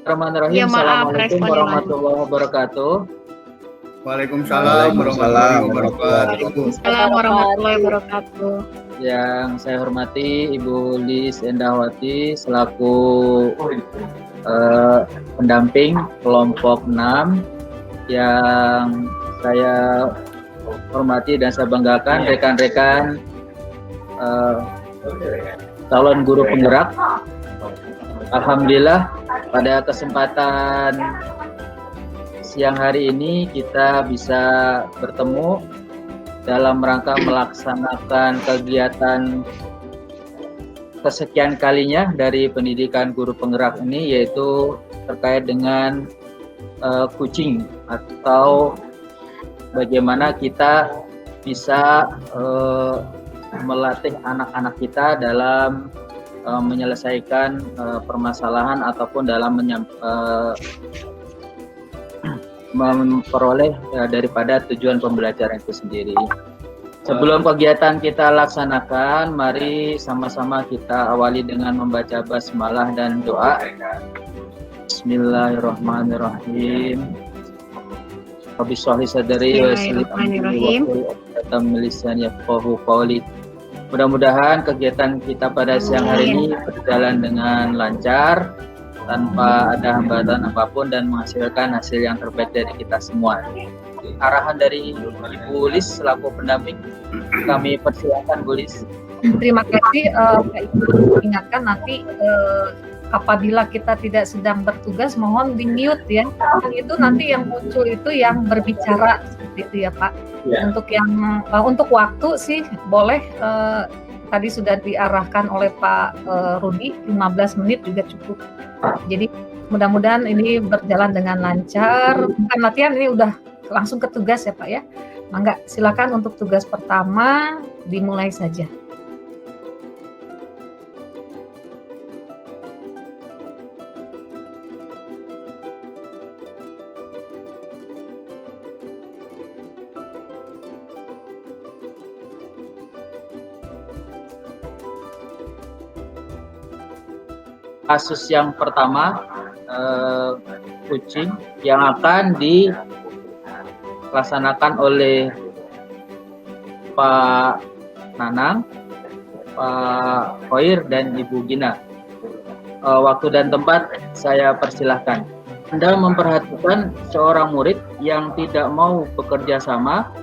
Ya Bismillahirrahmanirrahim. maaf Assalamualaikum responnya lagi. warahmatullahi wabarakatuh. Waalaikumsalam warahmatullahi wabarakatuh. Waalaikumsalam warahmatullahi wabarakatuh. Yang saya hormati Ibu Lis Endawati selaku pendamping kelompok 6, yang saya hormati dan saya banggakan rekan-rekan calon guru penggerak. Alhamdulillah pada kesempatan siang hari ini kita bisa bertemu dalam rangka melaksanakan kegiatan kesekian kalinya dari pendidikan guru penggerak ini, yaitu terkait dengan coaching atau bagaimana kita bisa melatih anak-anak kita dalam menyelesaikan permasalahan ataupun dalam memperoleh daripada tujuan pembelajaran itu sendiri. Sebelum kegiatan kita laksanakan, mari sama-sama kita awali dengan membaca basmalah dan doa. Bismillahirrahmanirrahim. Rabbi shrah li sadri wa yassir li amri wahlul lisan yafqahu qawli. Mudah-mudahan kegiatan kita pada siang hari ini berjalan dengan lancar, tanpa ada hambatan apapun dan menghasilkan hasil yang terbaik dari kita semua. Arahan dari Ibu Lis selaku pendamping, kami persilakan Bu Lis. Terima kasih Pak Ibu. Ingatkan nanti apabila kita tidak sedang bertugas mohon di mute ya. Itu nanti yang muncul itu yang berbicara seperti itu ya Pak. Ya. Untuk waktu sih boleh tadi sudah diarahkan oleh Pak Rudi 15 menit juga cukup. Jadi mudah-mudahan ini berjalan dengan lancar. Bukan latihan, ini udah langsung ke tugas ya Pak ya. Mangga silakan untuk tugas pertama dimulai saja. Kasus yang pertama, coaching yang akan dilaksanakan oleh Pak Nanang, Pak Khoir, dan Ibu Gina. Waktu dan tempat saya persilahkan. Anda memperhatikan seorang murid yang tidak mau bekerja sama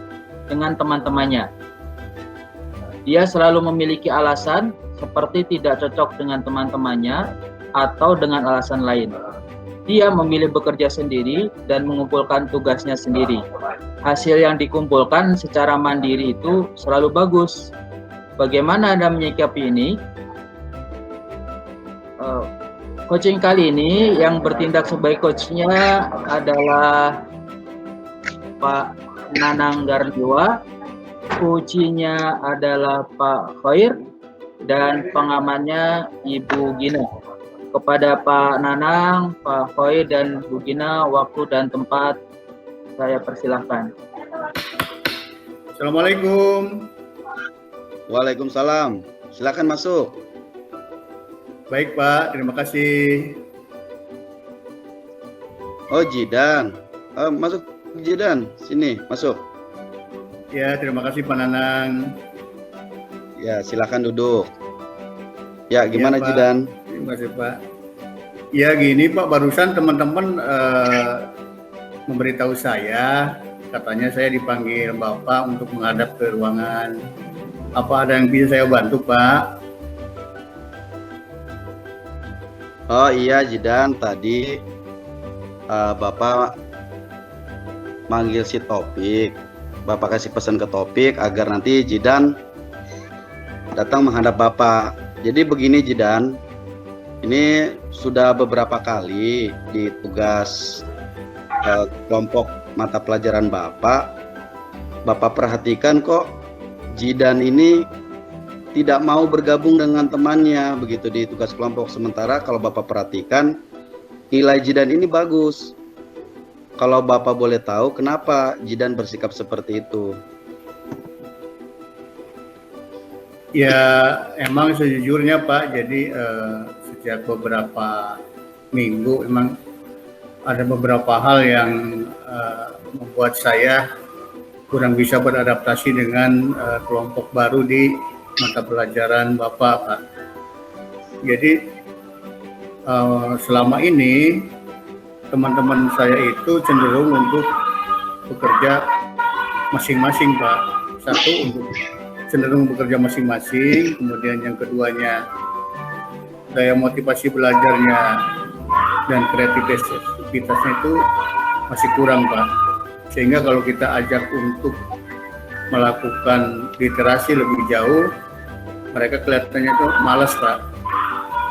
dengan teman-temannya. Dia selalu memiliki alasan seperti tidak cocok dengan teman-temannya atau dengan alasan lain. Dia memilih bekerja sendiri dan mengumpulkan tugasnya sendiri. Hasil yang dikumpulkan secara mandiri itu selalu bagus. Bagaimana Anda menyikapi ini? Coaching kali ini yang bertindak sebagai coachnya adalah Pak Nanang Garniwa, coachnya adalah Pak Khoir, dan pengamannya Ibu Gina. Kepada Pak Nanang, Pak Khoir, dan Bu Gina, waktu dan tempat saya persilahkan. Assalamualaikum. Waalaikumsalam. Silakan masuk. Baik Pak, terima kasih. Oh Jidan, masuk Jidan, sini masuk. Ya, terima kasih Pak Nanang. Ya, silakan duduk. Ya, gimana ya, Jidan? Terima kasih Pak. Ya gini Pak, barusan teman-teman memberitahu saya, katanya saya dipanggil Bapak untuk menghadap ke ruangan. Apa ada yang bisa saya bantu Pak? Oh iya Jidan, tadi Bapak manggil si Topik. Bapak kasih pesan ke Topik agar nanti Jidan datang menghadap Bapak. Jadi begini Jidan, ini sudah beberapa kali di tugas kelompok mata pelajaran Bapak perhatikan kok Jidan ini tidak mau bergabung dengan temannya begitu di tugas kelompok. Sementara kalau Bapak perhatikan nilai Jidan ini bagus. Kalau Bapak boleh tahu kenapa Jidan bersikap seperti itu? Ya emang sejujurnya Pak, jadi sejak beberapa minggu memang ada beberapa hal yang membuat saya kurang bisa beradaptasi dengan kelompok baru di mata pelajaran Bapak, Pak. Jadi selama ini teman-teman saya itu cenderung untuk bekerja masing-masing, Pak. Satu, untuk cenderung bekerja masing-masing, kemudian yang keduanya daya motivasi belajarnya dan kreativitasnya itu masih kurang, Pak. Sehingga kalau kita ajak untuk melakukan literasi lebih jauh, mereka kelihatannya tuh malas, Pak.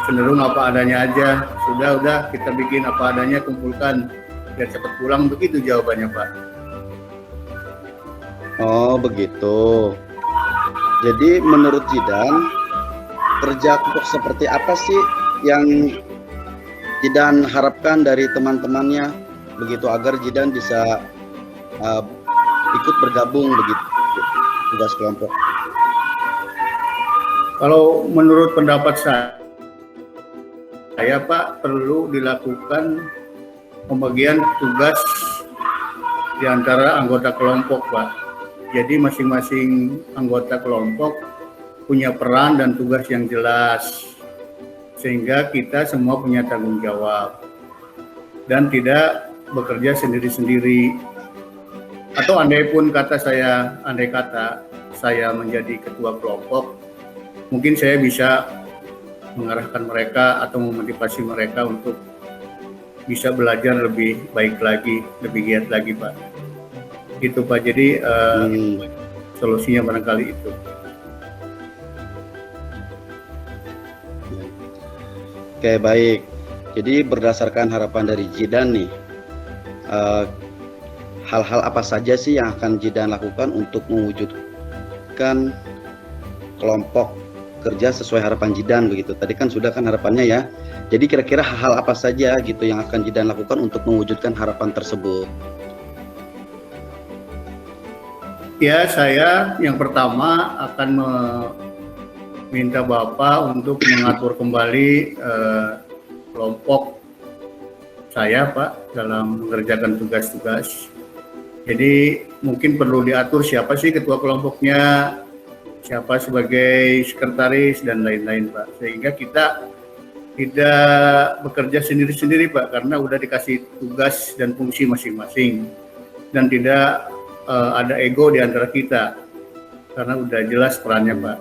Cenderung apa adanya aja, udah kita bikin apa adanya, kumpulkan biar cepat pulang, begitu jawabannya, Pak. Oh begitu. Jadi menurut Jidan, kerja kelompok seperti apa sih yang Jidan harapkan dari teman-temannya, begitu agar Jidan bisa ikut bergabung begitu tugas kelompok? Kalau menurut pendapat saya, Pak, perlu dilakukan pembagian tugas di antara anggota kelompok, Pak. Jadi masing-masing anggota kelompok punya peran dan tugas yang jelas, sehingga kita semua punya tanggung jawab dan tidak bekerja sendiri-sendiri. Atau andai kata saya menjadi ketua kelompok, mungkin saya bisa mengarahkan mereka atau memotivasi mereka untuk bisa belajar lebih baik lagi, lebih giat lagi, Pak. Gitu, Pak. Jadi solusinya barangkali itu. Oke, baik. Jadi berdasarkan harapan dari Jidan nih, hal-hal apa saja sih yang akan Jidan lakukan untuk mewujudkan kelompok kerja sesuai harapan Jidan begitu? Tadi kan sudah kan harapannya ya. Jadi kira-kira hal-hal apa saja gitu yang akan Jidan lakukan untuk mewujudkan harapan tersebut? Ya, saya yang pertama akan meminta Bapak untuk mengatur kembali kelompok saya, Pak, dalam mengerjakan tugas-tugas. Jadi mungkin perlu diatur siapa sih ketua kelompoknya, siapa sebagai sekretaris dan lain-lain, Pak. Sehingga kita tidak bekerja sendiri-sendiri, Pak, karena udah dikasih tugas dan fungsi masing-masing dan tidak ada ego di antara kita karena udah jelas perannya, Pak.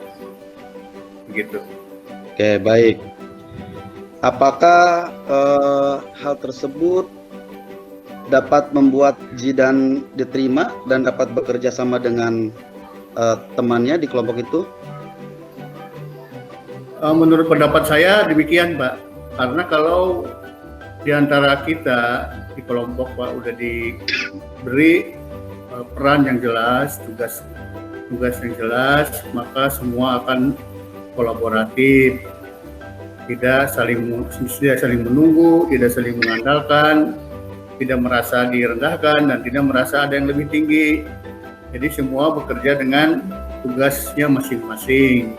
Begitu. Oke, baik. Apakah hal tersebut dapat membuat Jidan diterima dan dapat bekerja sama dengan temannya di kelompok itu? Menurut pendapat saya demikian, Pak. Karena kalau di antara kita di kelompok, Pak, udah diberi peran yang jelas, tugas yang jelas, maka semua akan kolaboratif, tidak saling menunggu, tidak saling mengandalkan, tidak merasa direndahkan, dan tidak merasa ada yang lebih tinggi. Jadi semua bekerja dengan tugasnya masing-masing,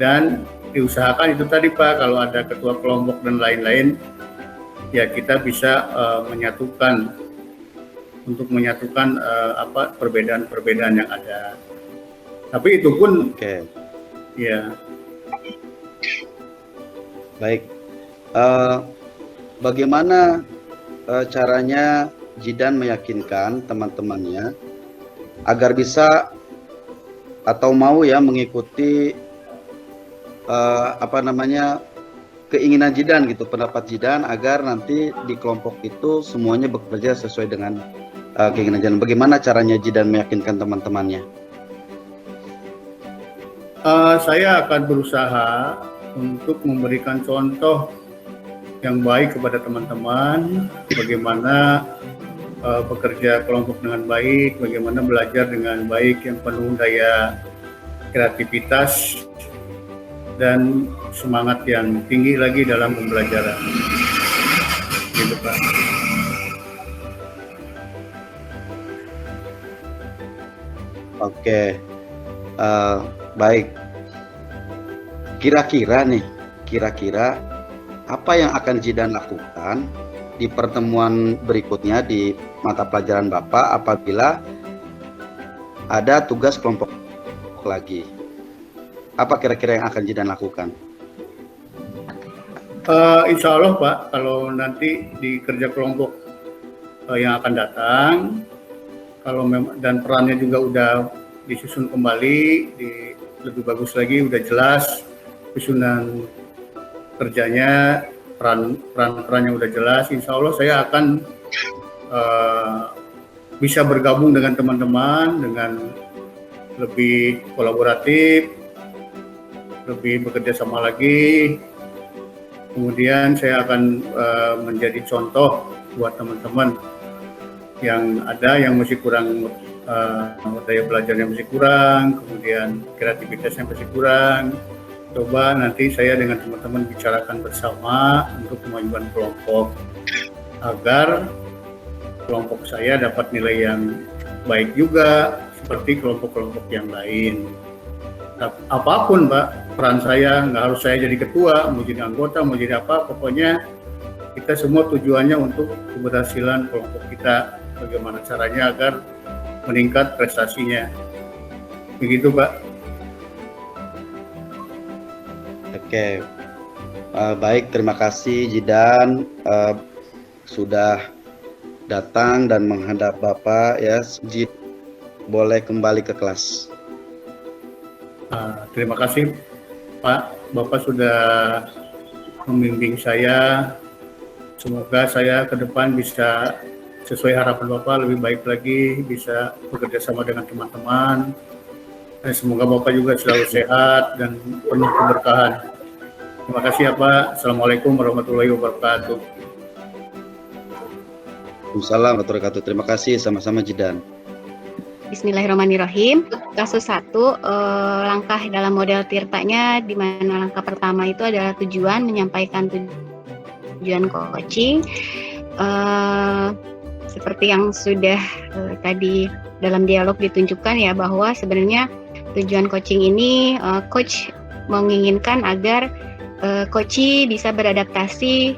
dan diusahakan itu tadi, Pak, kalau ada ketua kelompok dan lain-lain, ya kita bisa menyatukan perbedaan-perbedaan yang ada. Tapi itu pun, ya. Baik. Bagaimana caranya Jidan meyakinkan teman-temannya agar bisa atau mau ya mengikuti keinginan Jidan gitu, pendapat Jidan agar nanti di kelompok itu semuanya bekerja sesuai dengan keinginan Jidan. Bagaimana caranya Jidan meyakinkan teman-temannya? Saya akan berusaha untuk memberikan contoh yang baik kepada teman-teman, bagaimana bekerja kelompok dengan baik, bagaimana belajar dengan baik yang penuh daya kreativitas dan semangat yang tinggi lagi dalam pembelajaran. Gitu, Pak. Oke, baik. Kira-kira apa yang akan Jidan lakukan di pertemuan berikutnya di mata pelajaran Bapak apabila ada tugas kelompok lagi. Apa kira-kira yang akan Jidan lakukan? Insya Allah Pak, kalau nanti di kerja kelompok yang akan datang, kalau memang dan perannya juga udah disusun kembali, lebih bagus lagi, udah jelas susunan kerjanya, peran-perannya udah jelas, insya Allah saya akan bisa bergabung dengan teman-teman dengan lebih kolaboratif, lebih bekerja sama lagi. Kemudian saya akan menjadi contoh buat teman-teman yang ada yang masih kurang, daya belajarnya masih kurang, kemudian kreativitasnya masih kurang. Coba nanti saya dengan teman-teman bicarakan bersama untuk kemajuan kelompok agar kelompok saya dapat nilai yang baik juga seperti kelompok-kelompok yang lain. Apapun Pak, peran saya, nggak harus saya jadi ketua, mau jadi anggota, mau jadi apa, pokoknya kita semua tujuannya untuk keberhasilan kelompok kita, bagaimana caranya agar meningkat prestasinya. Begitu Pak. Oke, baik, terima kasih Jidan sudah datang dan menghadap Bapak ya. Jid, boleh kembali ke kelas. Terima kasih Pak, Bapak sudah membimbing saya. Semoga saya ke depan bisa sesuai harapan Bapak lebih baik lagi, bisa bekerja sama dengan teman-teman. Dan semoga Bapak juga selalu sehat dan penuh keberkahan. Terima kasih ya Pak. Assalamualaikum warahmatullahi wabarakatuh. Waalaikumsalam warahmatullahi wabarakatuh. Terima kasih, sama-sama Jidan. Bismillahirrahmanirrahim. Kasus 1, langkah dalam model Tirtanya, di mana langkah pertama itu adalah tujuan, menyampaikan tujuan coaching. Seperti yang sudah tadi dalam dialog ditunjukkan ya, bahwa sebenarnya tujuan coaching ini, coach menginginkan agar coach bisa beradaptasi,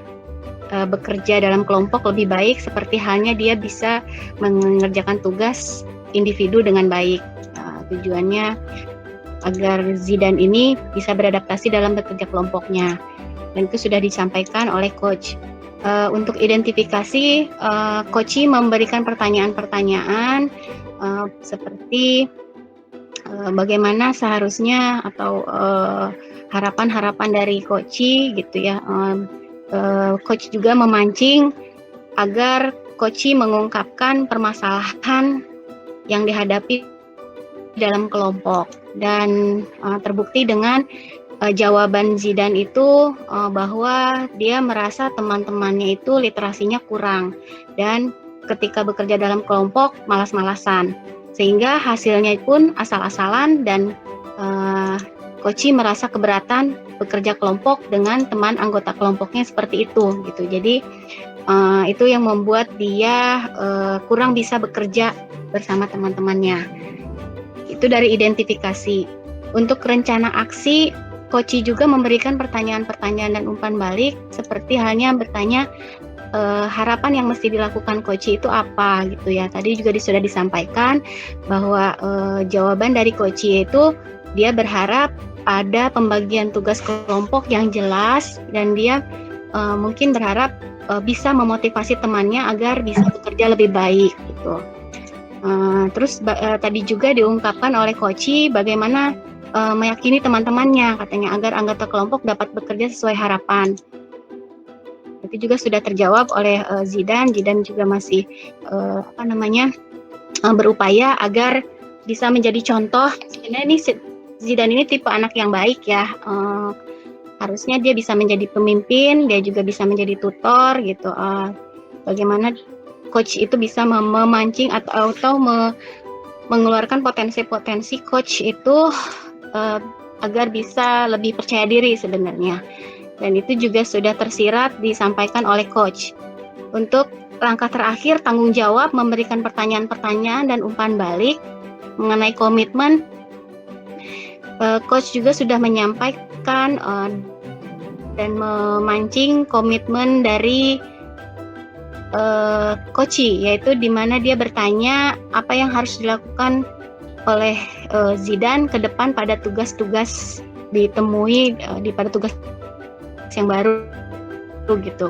bekerja dalam kelompok lebih baik, seperti halnya dia bisa mengerjakan tugas individu dengan baik. Tujuannya agar Zidan ini bisa beradaptasi dalam bekerja kelompoknya, dan itu sudah disampaikan oleh coach. Untuk identifikasi, coach memberikan pertanyaan-pertanyaan seperti bagaimana seharusnya atau harapan-harapan dari coach gitu ya. Coach juga memancing agar coach mengungkapkan permasalahan yang dihadapi dalam kelompok, dan terbukti dengan jawaban Zidan itu bahwa dia merasa teman-temannya itu literasinya kurang dan ketika bekerja dalam kelompok malas-malasan, sehingga hasilnya pun asal-asalan, dan coach merasa keberatan bekerja kelompok dengan teman anggota kelompoknya seperti itu gitu. Jadi itu yang membuat dia kurang bisa bekerja bersama teman-temannya. Itu dari identifikasi. Untuk rencana aksi, coach juga memberikan pertanyaan-pertanyaan dan umpan balik, seperti halnya bertanya harapan yang mesti dilakukan coach itu apa gitu ya. Tadi juga sudah disampaikan bahwa jawaban dari coach itu dia berharap ada pembagian tugas kelompok yang jelas, dan dia mungkin berharap bisa memotivasi temannya agar bisa bekerja lebih baik gitu. Terus tadi juga diungkapkan oleh coach bagaimana meyakini teman-temannya, katanya, agar anggota kelompok dapat bekerja sesuai harapan. Itu juga sudah terjawab oleh Zidan. Zidan juga masih berupaya agar bisa menjadi contoh. Sebenarnya ini Zidan ini tipe anak yang baik ya. Harusnya dia bisa menjadi pemimpin, dia juga bisa menjadi tutor gitu. Bagaimana coach itu bisa memancing atau mengeluarkan potensi-potensi coach itu agar bisa lebih percaya diri sebenarnya. Dan itu juga sudah tersirat disampaikan oleh coach. Untuk langkah terakhir, tanggung jawab, memberikan pertanyaan-pertanyaan dan umpan balik mengenai komitmen. Coach juga sudah menyampaikan dan memancing komitmen dari Koci, yaitu di mana dia bertanya apa yang harus dilakukan oleh Zidane ke depan pada tugas-tugas ditemui pada tugas yang baru gitu.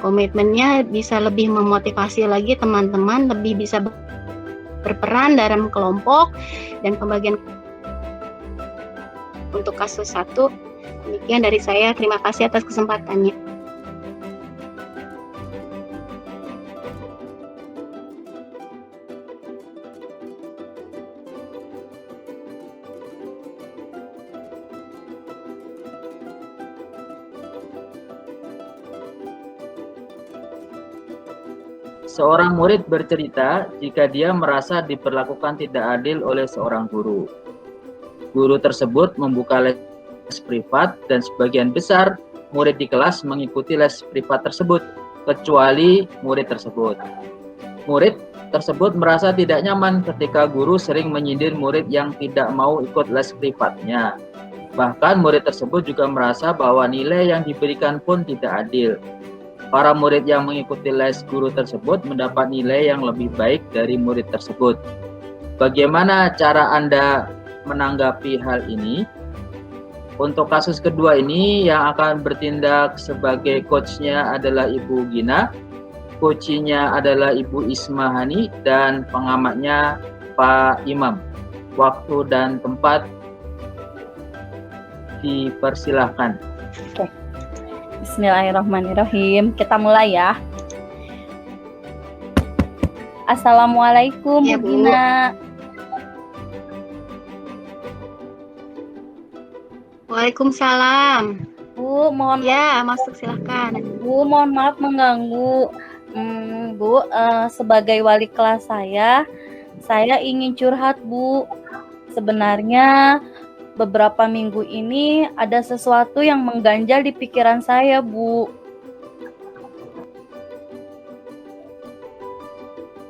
Komitmennya bisa lebih memotivasi lagi teman-teman, lebih bisa berperan dalam kelompok dan pembagian untuk kasus 1. Demikian dari saya, terima kasih atas kesempatannya. Seorang murid bercerita jika dia merasa diperlakukan tidak adil oleh seorang guru. Guru tersebut membuka les privat dan sebagian besar murid di kelas mengikuti les privat tersebut, kecuali murid tersebut. Murid tersebut merasa tidak nyaman ketika guru sering menyindir murid yang tidak mau ikut les privatnya. Bahkan murid tersebut juga merasa bahwa nilai yang diberikan pun tidak adil. Para murid yang mengikuti les guru tersebut mendapat nilai yang lebih baik dari murid tersebut. Bagaimana cara Anda menanggapi hal ini? Untuk kasus kedua ini yang akan bertindak sebagai coachnya adalah Ibu Gina, coachnya adalah Ibu Ismahani, dan pengamatnya Pak Imam. Waktu dan tempat dipersilahkan. Oke. Bismillahirrahmanirrahim. Kita mulai ya. Assalamualaikum Ya, Bu Bu. Gina. Waalaikumsalam. Bu, mohon Ya, masuk silahkan. Bu, mohon maaf mengganggu. Bu, sebagai wali kelas saya ingin curhat, Bu. Sebenarnya beberapa minggu ini ada sesuatu yang mengganjal di pikiran saya, Bu.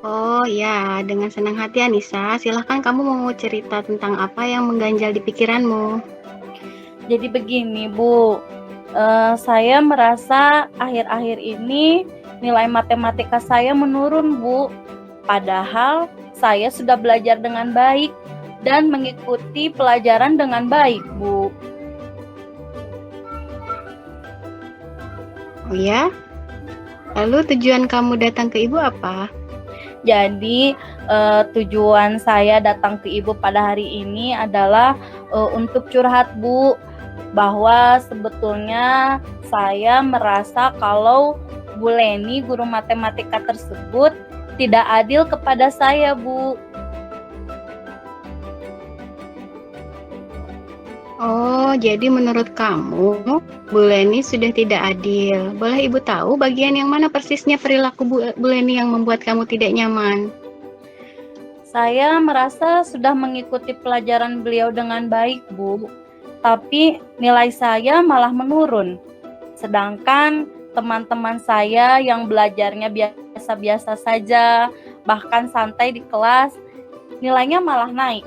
Oh ya, dengan senang hati Anissa. Silahkan, kamu mau cerita tentang apa yang mengganjal di pikiranmu. Jadi begini, Bu. Saya merasa akhir-akhir ini nilai matematika saya menurun, Bu. Padahal saya sudah belajar dengan baik dan mengikuti pelajaran dengan baik, Bu. Oh ya? Lalu tujuan kamu datang ke ibu apa? Jadi tujuan saya datang ke Ibu pada hari ini adalah untuk curhat, Bu, bahwa sebetulnya saya merasa kalau Bu Leni, guru matematika tersebut, tidak adil kepada saya, Bu. Oh, jadi menurut kamu, Bu Leni sudah tidak adil. Boleh Ibu tahu bagian yang mana persisnya perilaku Bu Leni yang membuat kamu tidak nyaman? Saya merasa sudah mengikuti pelajaran beliau dengan baik, Bu. Tapi nilai saya malah menurun. Sedangkan teman-teman saya yang belajarnya biasa-biasa saja, bahkan santai di kelas, nilainya malah naik.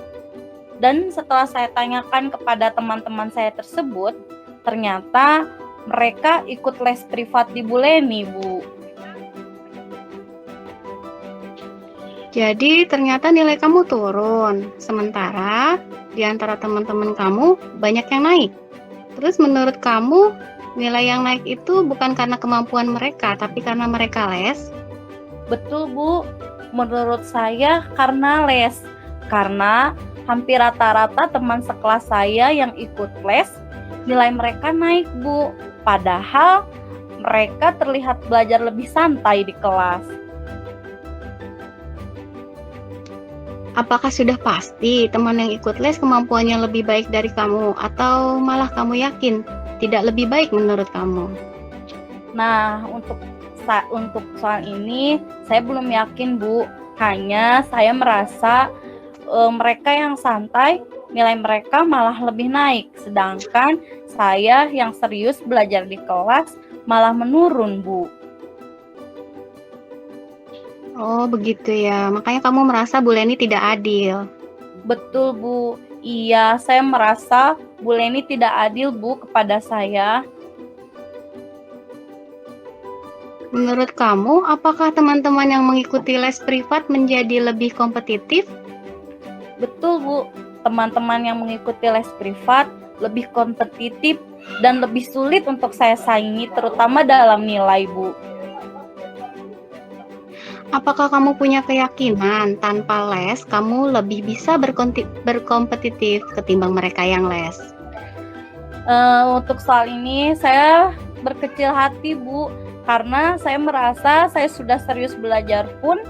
Dan setelah saya tanyakan kepada teman-teman saya tersebut, ternyata mereka ikut les privat di Bu Leni, Bu. Jadi ternyata nilai kamu turun, sementara di antara teman-teman kamu banyak yang naik. Terus menurut kamu, nilai yang naik itu bukan karena kemampuan mereka, tapi karena mereka les? Betul, Bu. Menurut saya karena les. Karena hampir rata-rata teman sekelas saya yang ikut les, nilai mereka naik, Bu. Padahal mereka terlihat belajar lebih santai di kelas. Apakah sudah pasti teman yang ikut les kemampuannya lebih baik dari kamu, atau malah kamu yakin tidak lebih baik menurut kamu? Nah, untuk soal ini saya belum yakin, Bu. Hanya saya merasa mereka yang santai, nilai mereka malah lebih naik. Sedangkan saya yang serius belajar di kelas malah menurun, Bu. Oh, begitu ya. Makanya kamu merasa Bu Leni tidak adil. Betul, Bu. Iya, saya merasa Bu Leni tidak adil, Bu, kepada saya. Menurut kamu, apakah teman-teman yang mengikuti les privat menjadi lebih kompetitif? Betul, Bu. Teman-teman yang mengikuti les privat lebih kompetitif dan lebih sulit untuk saya saingi, terutama dalam nilai, Bu. Apakah kamu punya keyakinan tanpa les kamu lebih bisa berkompetitif ketimbang mereka yang les? Untuk soal ini saya berkecil hati, Bu, karena saya merasa saya sudah serius belajar pun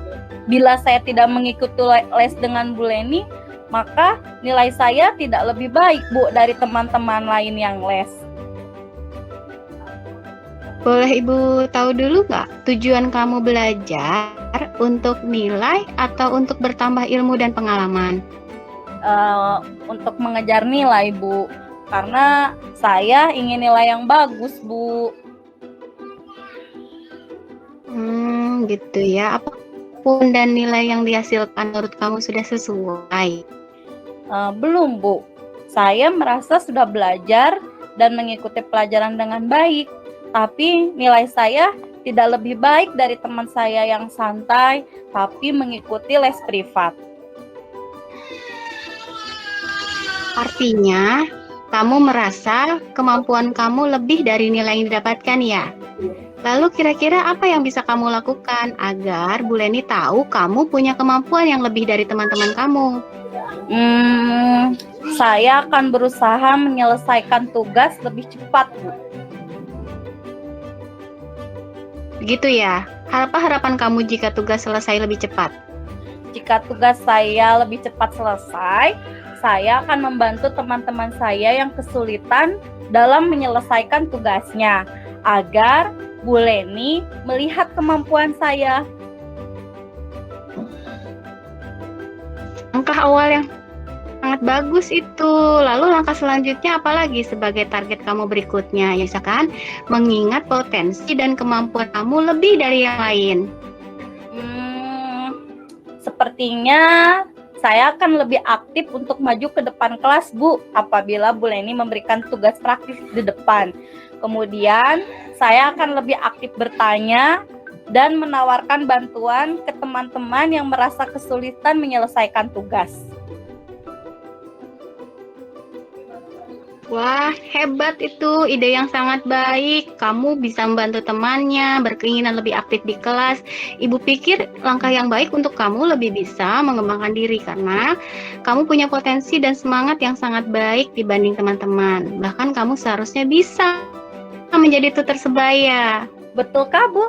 bila saya tidak mengikuti les dengan Bu Leni, maka nilai saya tidak lebih baik, Bu, dari teman-teman lain yang les. Boleh Ibu tahu dulu nggak tujuan kamu belajar untuk nilai atau untuk bertambah ilmu dan pengalaman? Untuk mengejar nilai, Bu, karena saya ingin nilai yang bagus, Bu. Gitu ya. Apapun dan nilai yang dihasilkan menurut kamu sudah sesuai? Belum, Bu. Saya merasa sudah belajar dan mengikuti pelajaran dengan baik, tapi nilai saya tidak lebih baik dari teman saya yang santai tapi mengikuti les privat. Artinya, kamu merasa kemampuan kamu lebih dari nilai yang didapatkan ya? Lalu kira-kira apa yang bisa kamu lakukan agar Bu Leni tahu kamu punya kemampuan yang lebih dari teman-teman kamu? Saya akan berusaha menyelesaikan tugas lebih cepat, Bu. Begitu ya? Apa harapan kamu jika tugas selesai lebih cepat? Jika tugas saya lebih cepat selesai, saya akan membantu teman-teman saya yang kesulitan dalam menyelesaikan tugasnya, agar Bu Leni melihat kemampuan saya. Langkah awal yang sangat bagus itu. Lalu langkah selanjutnya apa lagi sebagai target kamu berikutnya? Ya kan, mengingat potensi dan kemampuan kamu lebih dari yang lain. Sepertinya saya akan lebih aktif untuk maju ke depan kelas, Bu, apabila Bu Leni memberikan tugas praktis di depan. Kemudian saya akan lebih aktif bertanya dan menawarkan bantuan ke teman-teman yang merasa kesulitan menyelesaikan tugas. Wah, hebat itu, ide yang sangat baik. Kamu bisa membantu temannya, berkeinginan lebih aktif di kelas. Ibu pikir langkah yang baik untuk kamu lebih bisa mengembangkan diri karena kamu punya potensi dan semangat yang sangat baik dibanding teman-teman. Bahkan kamu seharusnya bisa menjadi tutor sebaya. Betulkah, Bu?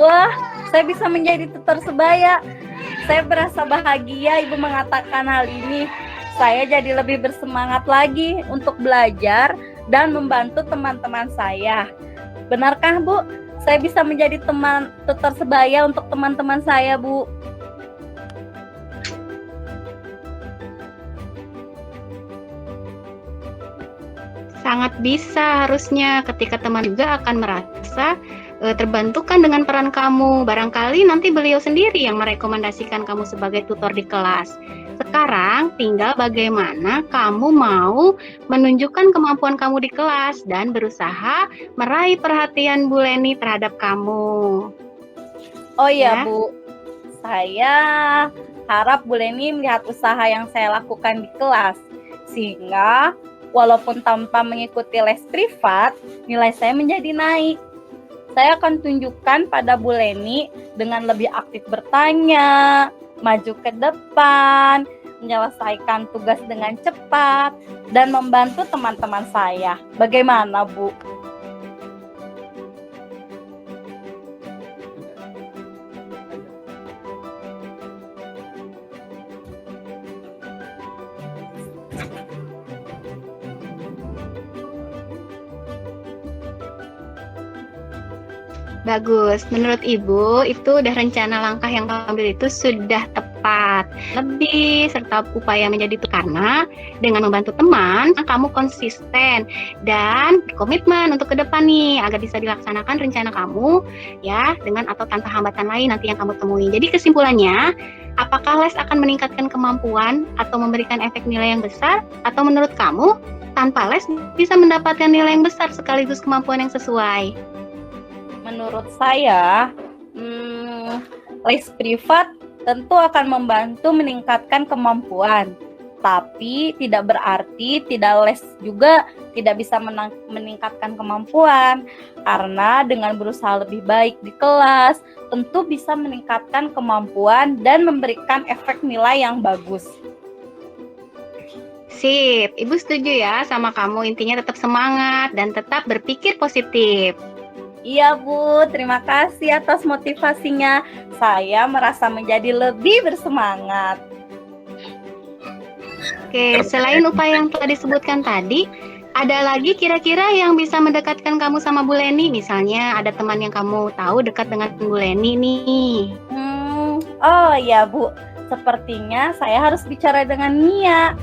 Wah, saya bisa menjadi tutor sebaya. Saya berasa bahagia Ibu mengatakan hal ini. Saya jadi lebih bersemangat lagi untuk belajar dan membantu teman-teman saya. Benarkah, Bu? Saya bisa menjadi tutor sebaya untuk teman-teman saya, Bu. Sangat bisa harusnya, ketika teman juga akan merasa terbantukan dengan peran kamu. Barangkali nanti beliau sendiri yang merekomendasikan kamu sebagai tutor di kelas. Sekarang tinggal bagaimana kamu mau menunjukkan kemampuan kamu di kelas dan berusaha meraih perhatian Bu Leni terhadap kamu. Oh iya, Ya. Bu. Saya harap Bu Leni melihat usaha yang saya lakukan di kelas, sehingga walaupun tanpa mengikuti les privat, nilai saya menjadi naik. Saya akan tunjukkan pada Bu Leni dengan lebih aktif bertanya, maju ke depan, menyelesaikan tugas dengan cepat, dan membantu teman-teman saya. Bagaimana, Bu? Bagus, menurut Ibu itu udah rencana langkah yang kamu ambil itu sudah tepat. Lebih serta upaya menjadi itu karena dengan membantu teman, kamu konsisten dan berkomitmen untuk ke depan nih agar bisa dilaksanakan rencana kamu ya dengan atau tanpa hambatan lain nanti yang kamu temui. Jadi kesimpulannya, apakah les akan meningkatkan kemampuan atau memberikan efek nilai yang besar atau menurut kamu tanpa les bisa mendapatkan nilai yang besar sekaligus kemampuan yang sesuai? Menurut saya, les privat tentu akan membantu meningkatkan kemampuan. Tapi tidak berarti tidak les juga tidak bisa meningkatkan kemampuan. Karena dengan berusaha lebih baik di kelas, tentu bisa meningkatkan kemampuan dan memberikan efek nilai yang bagus. Sip, Ibu setuju ya sama kamu. Intinya tetap semangat dan tetap berpikir positif. Iya Bu, terima kasih atas motivasinya. Saya merasa menjadi lebih bersemangat. Oke, selain upaya yang telah disebutkan tadi, ada lagi kira-kira yang bisa mendekatkan kamu sama Bu Leni? Misalnya ada teman yang kamu tahu dekat dengan Bu Leni nih. Oh ya Bu, sepertinya saya harus bicara dengan Mia.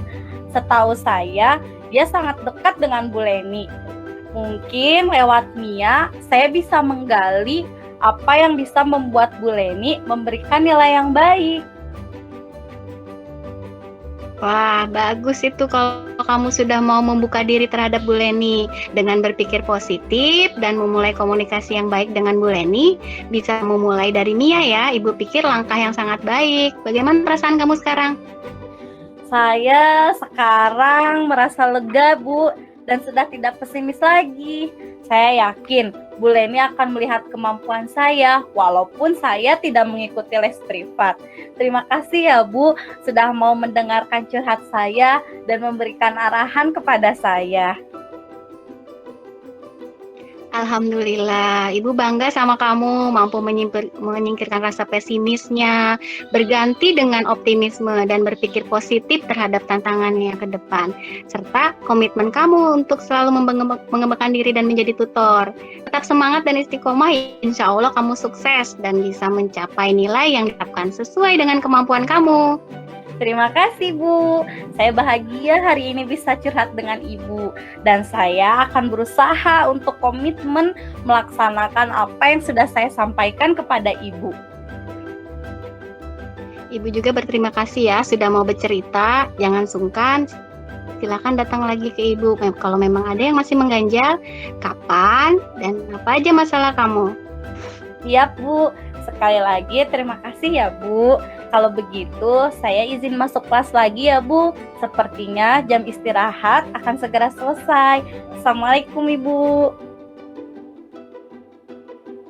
Setahu saya, dia sangat dekat dengan Bu Leni. Mungkin lewat Mia, saya bisa menggali apa yang bisa membuat Bu Leni memberikan nilai yang baik. Wah, bagus itu kalau kamu sudah mau membuka diri terhadap Bu Leni. Dengan berpikir positif dan memulai komunikasi yang baik dengan Bu Leni, bisa memulai dari Mia ya. Ibu pikir langkah yang sangat baik. Bagaimana perasaan kamu sekarang? Saya sekarang merasa lega, Bu, dan sudah tidak pesimis lagi. Saya yakin Bu Leni akan melihat kemampuan saya, walaupun saya tidak mengikuti les privat. Terima kasih ya Bu, sudah mau mendengarkan curhat saya dan memberikan arahan kepada saya. Alhamdulillah, Ibu bangga sama kamu mampu menyingkirkan rasa pesimisnya, berganti dengan optimisme dan berpikir positif terhadap tantangannya ke depan, serta komitmen kamu untuk selalu mengembangkan diri dan menjadi tutor. Tetap semangat dan istiqomah, insya Allah kamu sukses dan bisa mencapai nilai yang ditetapkan sesuai dengan kemampuan kamu. Terima kasih Bu, saya bahagia hari ini bisa curhat dengan Ibu. Dan saya akan berusaha untuk komitmen melaksanakan apa yang sudah saya sampaikan kepada Ibu. Ibu juga berterima kasih ya sudah mau bercerita, jangan sungkan. Silakan datang lagi ke Ibu. Kalau memang ada yang masih mengganjal, kapan dan apa aja masalah kamu. Iya Bu, sekali lagi terima kasih ya Bu. Kalau begitu, saya izin masuk kelas lagi ya Bu. Sepertinya jam istirahat akan segera selesai. Assalamualaikum Ibu.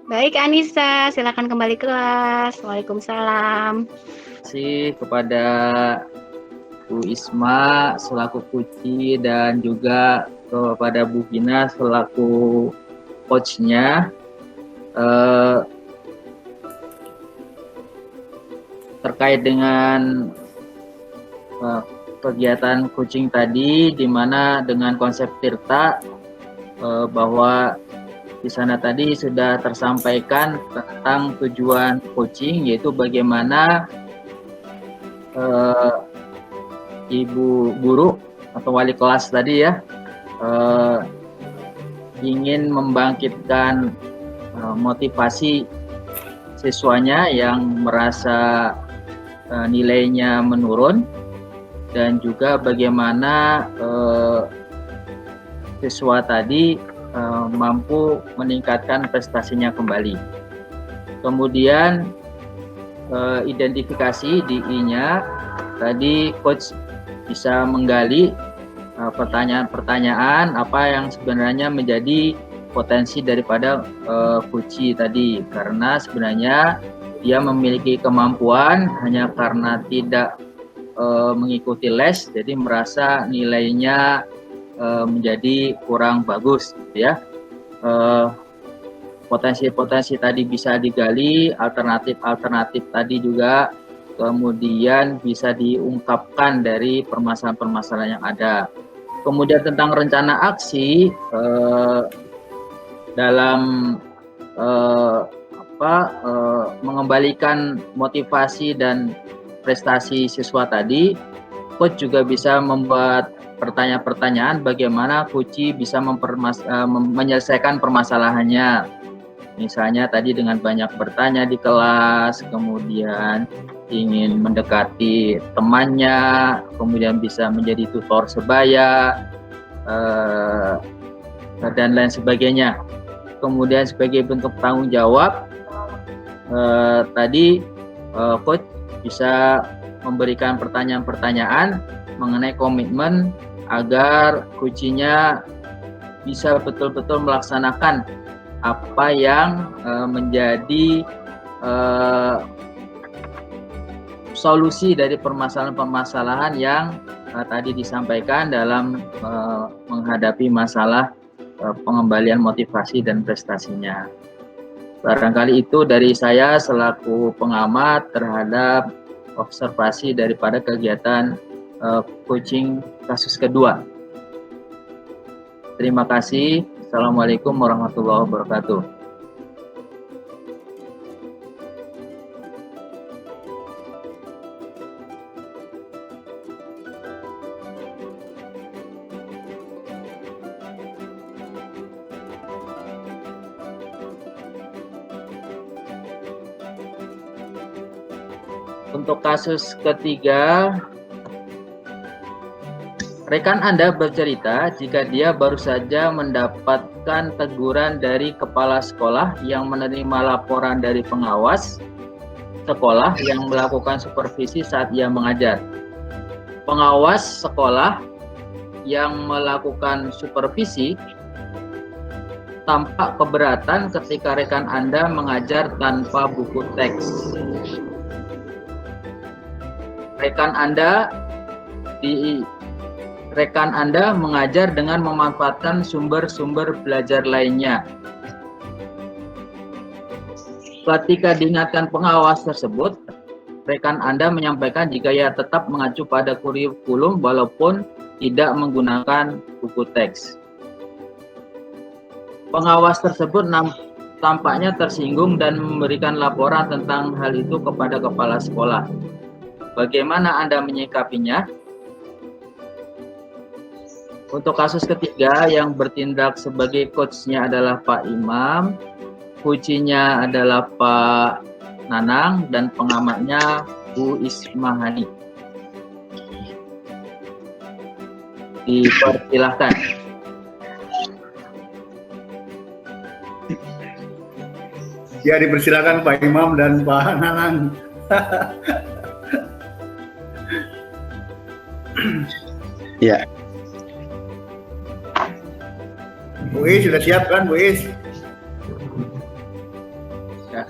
Baik Anissa, silakan kembali ke kelas. Waalaikumsalam. Terima kasih kepada Bu Isma selaku Puci dan juga kepada Bu Gina selaku coachnya. Terkait dengan kegiatan coaching tadi, di mana dengan konsep Tirta bahwa di sana tadi sudah tersampaikan tentang tujuan coaching, yaitu bagaimana ibu guru atau wali kelas tadi ya ingin membangkitkan motivasi siswanya yang merasa nilainya menurun, dan juga bagaimana siswa tadi mampu meningkatkan prestasinya kembali. Kemudian identifikasi di I-nya tadi coach bisa menggali pertanyaan-pertanyaan apa yang sebenarnya menjadi potensi daripada Puci tadi, karena sebenarnya dia memiliki kemampuan hanya karena tidak mengikuti les, jadi merasa nilainya menjadi kurang bagus, gitu ya. Potensi-potensi tadi bisa digali, alternatif tadi juga kemudian bisa diungkapkan dari permasalahan-permasalahan yang ada. Kemudian tentang rencana aksi dalam mengembalikan motivasi dan prestasi siswa tadi, coach juga bisa membuat pertanyaan-pertanyaan bagaimana Puci bisa menyelesaikan permasalahannya. Misalnya tadi dengan banyak bertanya di kelas, kemudian ingin mendekati temannya, kemudian bisa menjadi tutor sebaya, dan lain sebagainya. kemudian sebagai bentuk tanggung jawab, tadi coach bisa memberikan pertanyaan-pertanyaan mengenai komitmen agar coaching-nya bisa betul-betul melaksanakan apa yang menjadi solusi dari permasalahan-permasalahan yang tadi disampaikan dalam menghadapi masalah pengembalian motivasi dan prestasinya. Barangkali itu dari saya selaku pengamat terhadap observasi daripada kegiatan coaching kasus kedua. Terima kasih. Assalamualaikum warahmatullahi wabarakatuh. Untuk kasus ketiga, rekan Anda bercerita jika dia baru saja mendapatkan teguran dari kepala sekolah yang menerima laporan dari pengawas sekolah yang melakukan supervisi saat ia mengajar. Pengawas sekolah yang melakukan supervisi tampak keberatan ketika rekan Anda mengajar tanpa buku teks. Rekan Anda mengajar dengan memanfaatkan sumber-sumber belajar lainnya. Ketika diingatkan pengawas tersebut, rekan Anda menyampaikan jika ia tetap mengacu pada kurikulum walaupun tidak menggunakan buku teks. Pengawas tersebut tampaknya tersinggung dan memberikan laporan tentang hal itu kepada kepala sekolah. Bagaimana Anda menyikapinya? Untuk kasus ketiga yang bertindak sebagai coachnya adalah Pak Imam, coachnya adalah Pak Nanang, dan pengamatnya Bu Ismahani. Dipersilahkan. Ya, dipersilakan Pak Imam dan Pak Nanang. Ya, Bu Is sudah siap kan, Bu Is? Ya.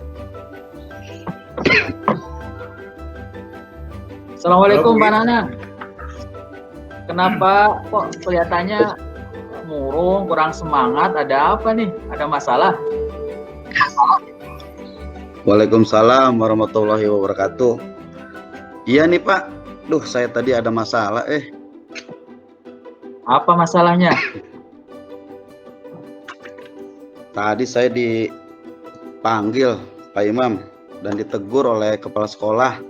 Assalamualaikum Halo, Bu Pak Is. Nanang. Kenapa kok kelihatannya murung, kurang semangat? Ada apa nih? Ada masalah? Waalaikumsalam warahmatullahi wabarakatuh. Iya nih Pak, saya tadi ada masalah. Apa masalahnya? Tadi saya dipanggil Pak Imam dan ditegur oleh kepala sekolah.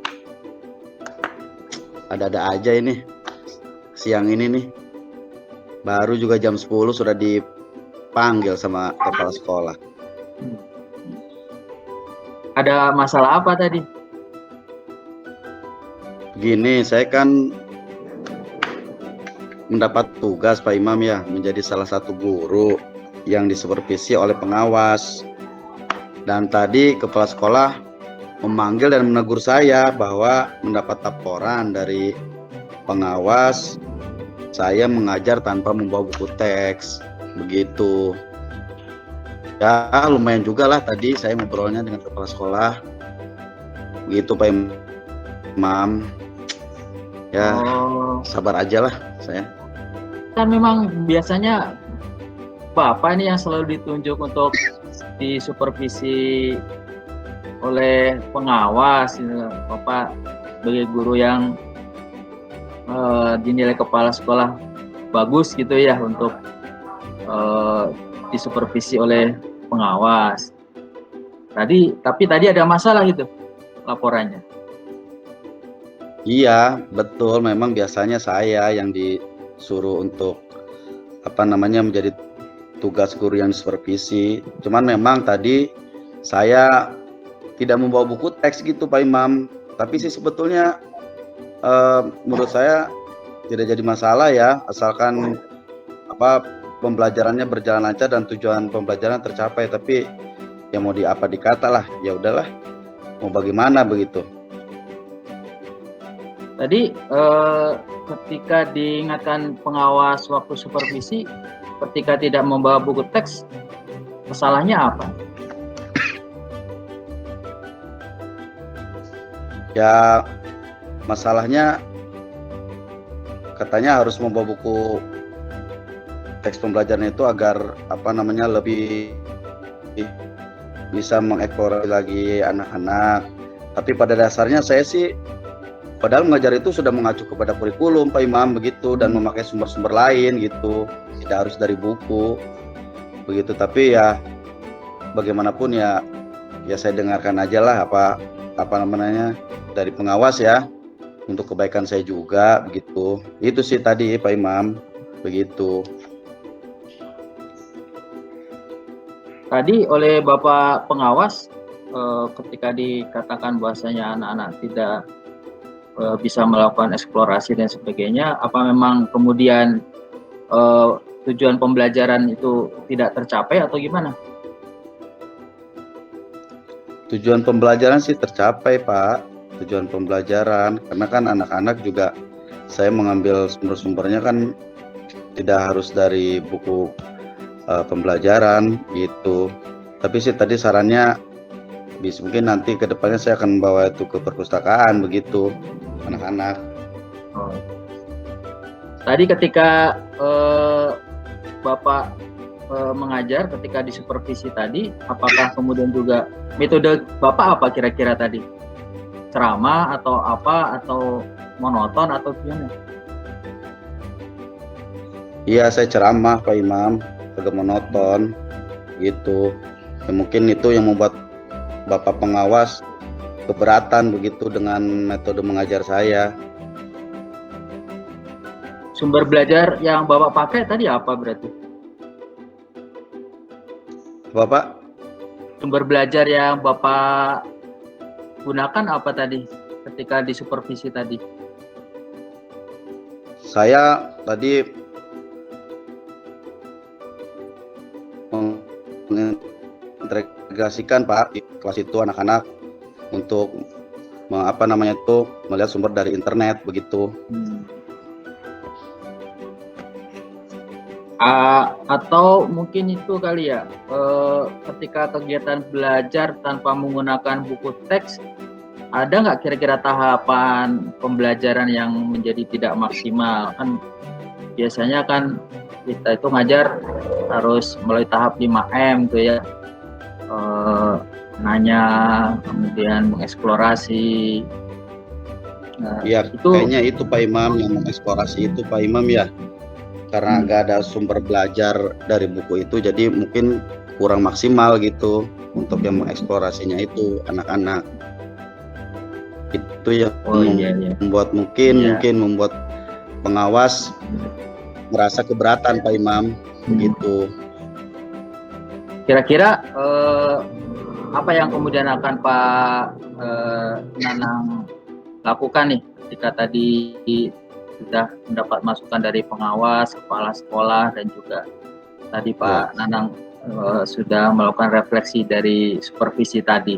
Ada-ada aja ini. Siang ini nih. Baru juga jam 10 sudah dipanggil sama kepala sekolah. Ada masalah apa tadi? Gini, saya kan mendapat tugas Pak Imam ya, menjadi salah satu guru yang disupervisi oleh pengawas. Dan tadi kepala sekolah memanggil dan menegur saya bahwa mendapat laporan dari pengawas saya mengajar tanpa membawa buku teks. Begitu. Ya lumayan juga lah tadi saya ngobrolnya dengan kepala sekolah. Begitu Pak Imam. Ya sabar aja lah saya. Kan memang biasanya Bapak ini yang selalu ditunjuk untuk disupervisi oleh pengawas. Bapak sebagai guru yang dinilai kepala sekolah bagus gitu ya untuk disupervisi oleh pengawas. Tapi tadi ada masalah gitu laporannya. Iya, betul. Memang biasanya saya yang disuruh untuk menjadi tugas guru yang disupervisi. Cuman memang tadi saya tidak membawa buku teks gitu Pak Imam. Tapi sih sebetulnya menurut saya tidak jadi masalah ya, asalkan pembelajarannya berjalan lancar dan tujuan pembelajaran tercapai. Tapi ya mau apa dikata lah, ya udahlah, mau bagaimana begitu. Tadi ketika diingatkan pengawas waktu supervisi, ketika tidak membawa buku teks, masalahnya apa? Ya masalahnya katanya harus membawa buku teks pembelajaran itu agar lebih bisa mengeksplorasi lagi anak-anak. Tapi pada dasarnya saya sih, padahal mengajar itu sudah mengacu kepada kurikulum Pak Imam begitu, dan memakai sumber-sumber lain gitu, tidak harus dari buku begitu. Tapi ya bagaimanapun ya saya dengarkan aja lah apa namanya dari pengawas ya, untuk kebaikan saya juga begitu. Itu sih tadi Pak Imam begitu. Tadi oleh Bapak pengawas ketika dikatakan bahwasanya anak-anak tidak bisa melakukan eksplorasi dan sebagainya, apa memang kemudian tujuan pembelajaran itu tidak tercapai atau gimana? Tujuan pembelajaran sih tercapai Pak, tujuan pembelajaran, karena kan anak-anak juga saya mengambil sumber-sumbernya kan tidak harus dari buku pembelajaran gitu. Tapi sih tadi sarannya mungkin nanti ke depannya saya akan membawa itu ke perpustakaan begitu, anak-anak. Tadi ketika Bapak mengajar, ketika disupervisi tadi, apakah kemudian juga metode Bapak apa kira-kira tadi? Ceramah atau apa, atau monoton atau gimana? Iya, saya ceramah Pak Imam, agak monoton gitu. Ya, mungkin itu yang membuat Bapak pengawas keberatan begitu dengan metode mengajar saya. Sumber belajar yang Bapak pakai tadi apa berarti? Bapak? Sumber belajar yang Bapak gunakan apa tadi ketika disupervisi tadi? Saya tadi mengintegrasikan Pak di kelas itu anak-anak untuk melihat sumber dari internet begitu. Atau mungkin itu kali ya, ketika kegiatan belajar tanpa menggunakan buku teks, ada nggak kira-kira tahapan pembelajaran yang menjadi tidak maksimal? Kan biasanya kan kita itu ngajar harus melalui tahap 5M tuh ya, nanya, kemudian mengeksplorasi. Iya, kayaknya itu Pak Imam yang mengeksplorasi itu Pak Imam ya. Karena nggak ada sumber belajar dari buku itu, jadi mungkin kurang maksimal gitu untuk yang mengeksplorasinya itu anak-anak. Itu yang membuat mungkin membuat pengawas merasa keberatan Pak Imam begitu. Kira-kira apa yang kemudian akan Pak Nanang lakukan nih ketika tadi sudah mendapat masukan dari pengawas, kepala sekolah, dan juga tadi Pak Nanang sudah melakukan refleksi dari supervisi tadi?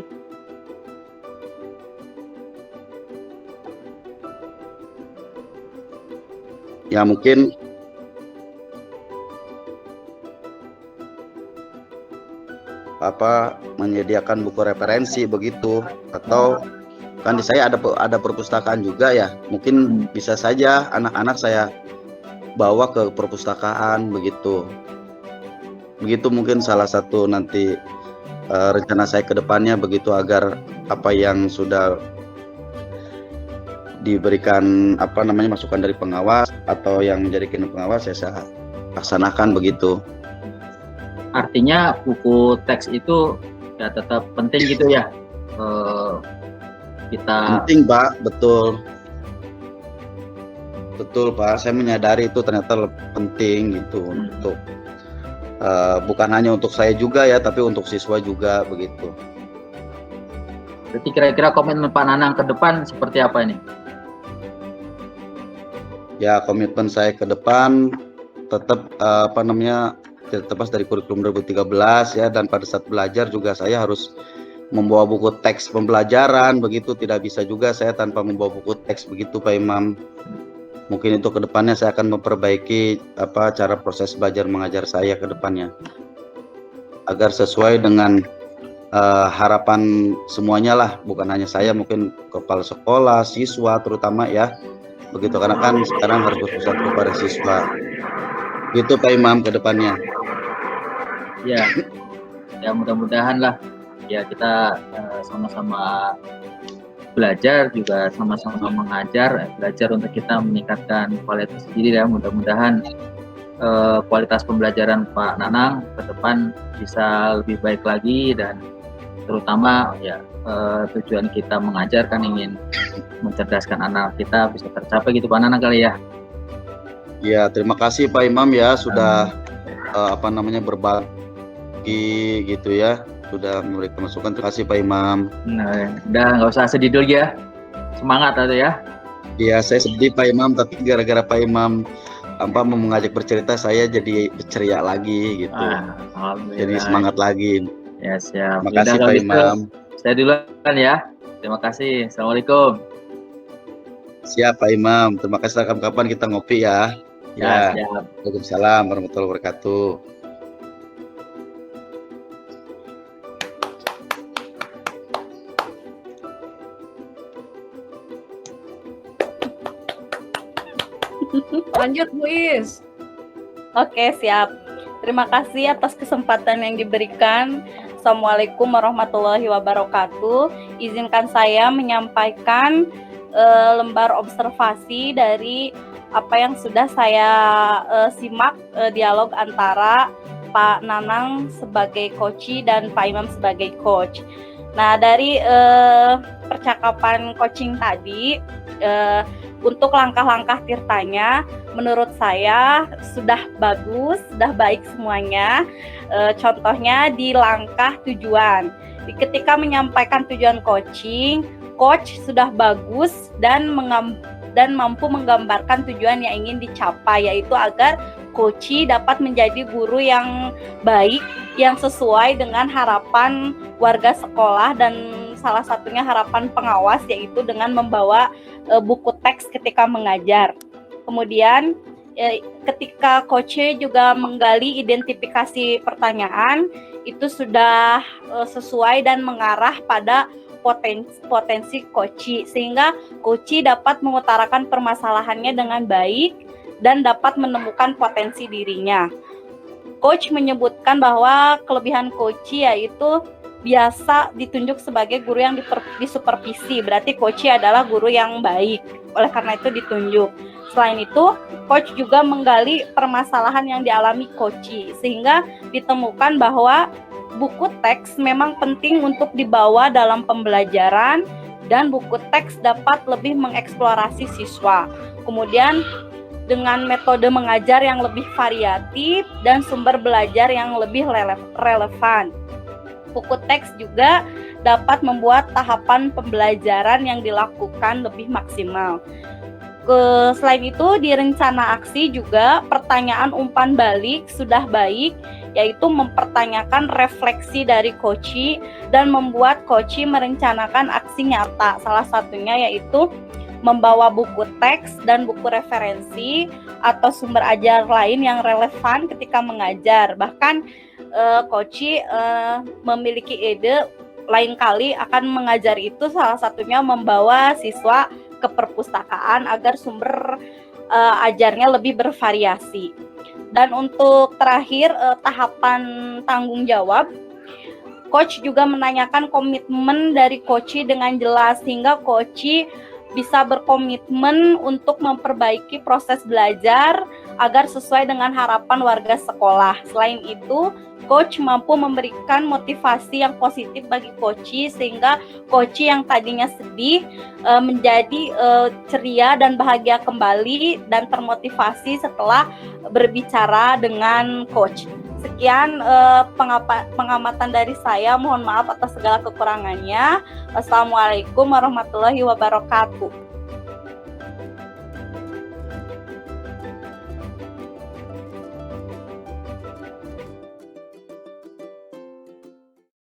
Ya mungkin menyediakan buku referensi begitu, atau kan di saya ada perpustakaan juga ya, mungkin bisa saja anak-anak saya bawa ke perpustakaan begitu mungkin salah satu nanti rencana saya ke depannya begitu, agar apa yang sudah diberikan masukan dari pengawas atau yang menjadi kinerja pengawas saya laksanakan begitu. Artinya buku teks itu ya tetap penting gitu ya, kita penting Pak, betul Pak, saya menyadari itu ternyata penting gitu untuk bukan hanya untuk saya juga ya, tapi untuk siswa juga begitu. Berarti kira-kira komitmen Pak Nanang ke depan seperti apa ini? Ya, komitmen saya ke depan tetap tidak terlepas dari kurikulum 2013 ya, dan pada saat belajar juga saya harus membawa buku teks pembelajaran, begitu tidak bisa juga saya tanpa membawa buku teks begitu Pak Imam. Mungkin itu kedepannya saya akan memperbaiki cara proses belajar mengajar saya ke depannya agar sesuai dengan harapan semuanya lah, bukan hanya saya, mungkin kepala sekolah, siswa terutama ya, begitu, karena kan sekarang harus berpusat kepada siswa. Gitu Pak Imam ke depannya. Ya, mudah-mudahan lah ya kita sama-sama belajar, juga sama-sama mengajar, belajar untuk kita meningkatkan kualitas diri ya. Mudah-mudahan kualitas pembelajaran Pak Nanang ke depan bisa lebih baik lagi, dan terutama ya tujuan kita mengajar kan ingin mencerdaskan anak kita bisa tercapai gitu Pak Nanang kali ya. Ya, terima kasih Pak Imam ya sudah berbagi gitu ya, sudah memberikan masukan. Terima kasih Pak Imam. Nah, udah nggak usah sedih dulu ya, semangat atau ya. Iya, saya sedih Pak Imam, tapi gara-gara Pak Imam mau mengajak bercerita, saya jadi ceria lagi gitu. Jadi semangat lagi. Ya siap. Terima kasih Pak Imam. Saya duluan ya. Terima kasih. Assalamualaikum. Siap Pak Imam. Terima kasih. Kapan-kapan kita ngopi ya. Ya, siap. Waalaikumsalam warahmatullahi wabarakatuh. Lanjut Bu Is. Oke, siap. Terima kasih atas kesempatan yang diberikan. Assalamualaikum warahmatullahi wabarakatuh. Izinkan saya menyampaikan lembar observasi dari apa yang sudah saya simak dialog antara Pak Nanang sebagai coach dan Pak Imam sebagai coach. Nah, dari percakapan coaching tadi, untuk langkah-langkah tirtanya, menurut saya sudah bagus, sudah baik semuanya. Contohnya di langkah tujuan. Ketika menyampaikan tujuan coaching, coach sudah bagus dan mampu menggambarkan tujuan yang ingin dicapai, yaitu agar coach dapat menjadi guru yang baik, yang sesuai dengan harapan warga sekolah dan salah satunya harapan pengawas, yaitu dengan membawa buku teks ketika mengajar. Kemudian ketika coach juga menggali identifikasi pertanyaan, itu sudah sesuai dan mengarah pada potensi coach, sehingga coach dapat mengutarakan permasalahannya dengan baik dan dapat menemukan potensi dirinya. Coach menyebutkan bahwa kelebihan coach yaitu biasa ditunjuk sebagai guru yang disupervisi, berarti coach adalah guru yang baik, oleh karena itu ditunjuk. Selain itu, coach juga menggali permasalahan yang dialami coach, sehingga ditemukan bahwa buku teks memang penting untuk dibawa dalam pembelajaran, dan buku teks dapat lebih mengeksplorasi siswa. Kemudian dengan metode mengajar yang lebih variatif dan sumber belajar yang lebih relevan. Buku teks juga dapat membuat tahapan pembelajaran yang dilakukan lebih maksimal. Selain itu, di rencana aksi juga pertanyaan umpan balik sudah baik, yaitu mempertanyakan refleksi dari coach dan membuat coach merencanakan aksi nyata. Salah satunya yaitu membawa buku teks dan buku referensi atau sumber ajar lain yang relevan ketika mengajar. Bahkan coach memiliki ide lain kali akan mengajar itu, salah satunya membawa siswa ke perpustakaan agar sumber ajarnya lebih bervariasi. Dan untuk terakhir, tahapan tanggung jawab, coach juga menanyakan komitmen dari coach dengan jelas, sehingga coach bisa berkomitmen untuk memperbaiki proses belajar agar sesuai dengan harapan warga sekolah. Selain itu, coach mampu memberikan motivasi yang positif bagi coach, sehingga coach yang tadinya sedih menjadi ceria dan bahagia kembali dan termotivasi setelah berbicara dengan coach. Sekian pengamatan dari saya. Mohon maaf atas segala kekurangannya. Wassalamualaikum warahmatullahi wabarakatuh.